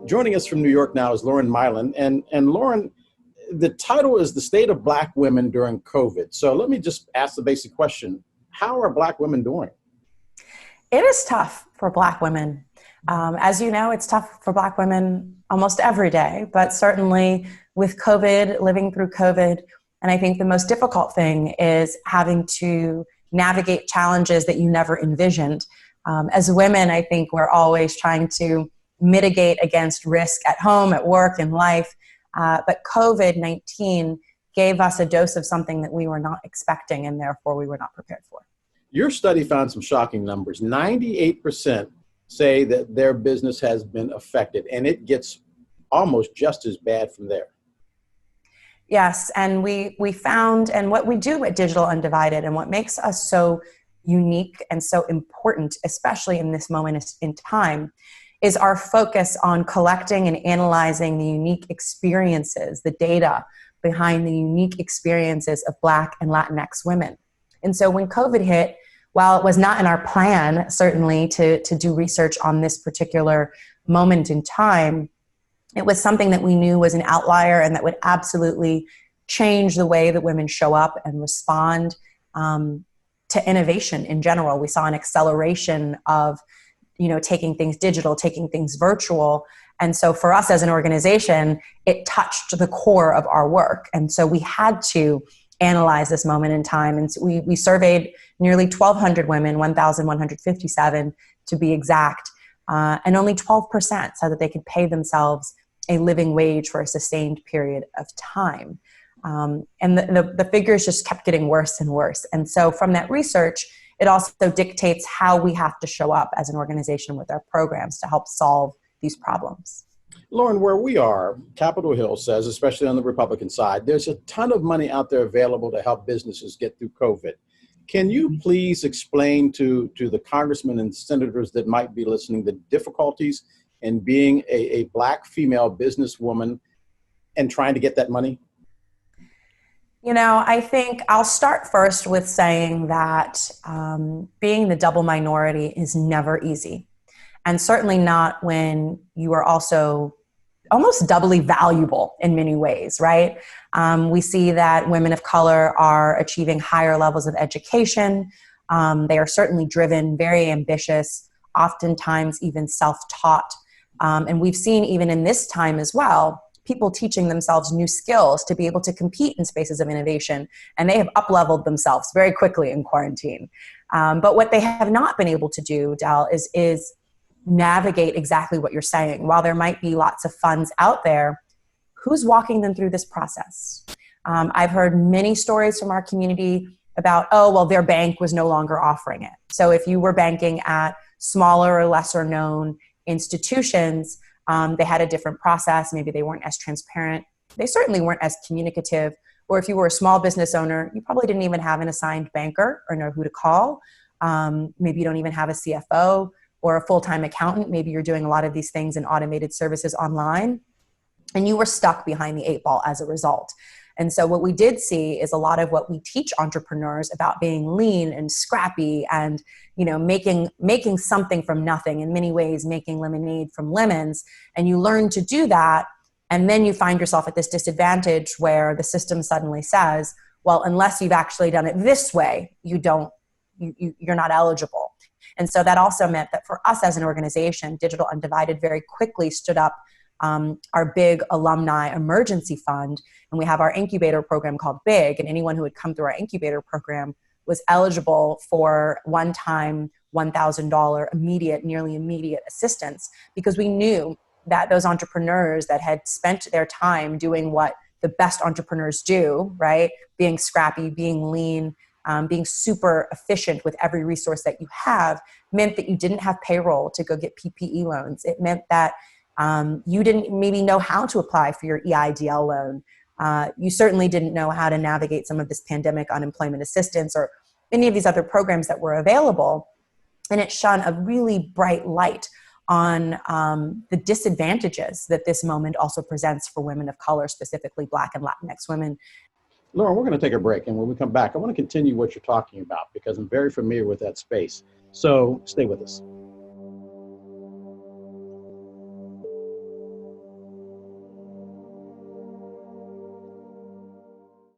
Joining us from New York now is Maillian. And Lauren, the title is The State of Black Women During COVID. So let me just ask the basic question. How are Black women doing? It is tough for Black women. As you know, it's tough for Black women almost every day, but certainly with COVID, living through COVID. And I think the most difficult thing is having to navigate challenges that you never envisioned. As women, I think we're always trying to mitigate against risk at home, at work, in life. But COVID-19 gave us a dose of something that we were not expecting, and therefore we were not prepared for. Your study found some shocking numbers. 98% say that their business has been affected, and it gets almost just as bad from there. Yes, and we found, and what we do at Digital Undivided, and what makes us so unique and so important, especially in this moment in time, is our focus on collecting and analyzing the unique experiences, the data behind the unique experiences of Black and Latinx women. And so when COVID hit, while it was not in our plan, certainly, to do research on this particular moment in time, it was something that we knew was an outlier and that would absolutely change the way that women show up and respond to innovation in general. We saw an acceleration of, taking things digital, taking things virtual. And so for us as an organization, it touched the core of our work. And so we had to analyze this moment in time. And so we surveyed nearly 1,200 women, 1,157 to be exact. And only 12% said that they could pay themselves a living wage for a sustained period of time. And the figures just kept getting worse and worse. And so from that research, it also dictates how we have to show up as an organization with our programs to help solve these problems. Lauren, where we are, Capitol Hill says, especially on the Republican side, there's a ton of money out there available to help businesses get through COVID. Can you please explain to the congressmen and senators that might be listening the difficulties in being a Black female businesswoman and trying to get that money? I think I'll start first with saying that being the double minority is never easy. And certainly not when you are also almost doubly valuable in many ways, right? We see that women of color are achieving higher levels of education. They are certainly driven, very ambitious, oftentimes even self-taught. And we've seen even in this time as well, people teaching themselves new skills to be able to compete in spaces of innovation. And they have up-leveled themselves very quickly in quarantine. But what they have not been able to do, Del, is navigate exactly what you're saying. While there might be lots of funds out there, who's walking them through this process? I've heard many stories from our community about, their bank was no longer offering it. So if you were banking at smaller or lesser known institutions, they had a different process. Maybe they weren't as transparent. They certainly weren't as communicative. Or if you were a small business owner, you probably didn't even have an assigned banker or know who to call. Maybe you don't even have a CFO or a full-time accountant. Maybe you're doing a lot of these things in automated services online, and you were stuck behind the 8 ball as a result. And so what we did see is a lot of what we teach entrepreneurs about being lean and scrappy and, making something from nothing, in many ways, making lemonade from lemons. And you learn to do that. And then you find yourself at this disadvantage where the system suddenly says, well, unless you've actually done it this way, you're not eligible. And so that also meant that for us as an organization, Digital Undivided very quickly stood up our big alumni emergency fund. And we have our incubator program called BIG. And anyone who had come through our incubator program was eligible for one-time $1,000 nearly immediate assistance, because we knew that those entrepreneurs that had spent their time doing what the best entrepreneurs do, right? Being scrappy, being lean, being super efficient with every resource that you have, meant that you didn't have payroll to go get PPE loans. It meant that you didn't maybe know how to apply for your EIDL loan. You certainly didn't know how to navigate some of this pandemic unemployment assistance or any of these other programs that were available. And it shone a really bright light on the disadvantages that this moment also presents for women of color, specifically Black and Latinx women. Lauren, we're going to take a break. And when we come back, I want to continue what you're talking about because I'm very familiar with that space. So stay with us.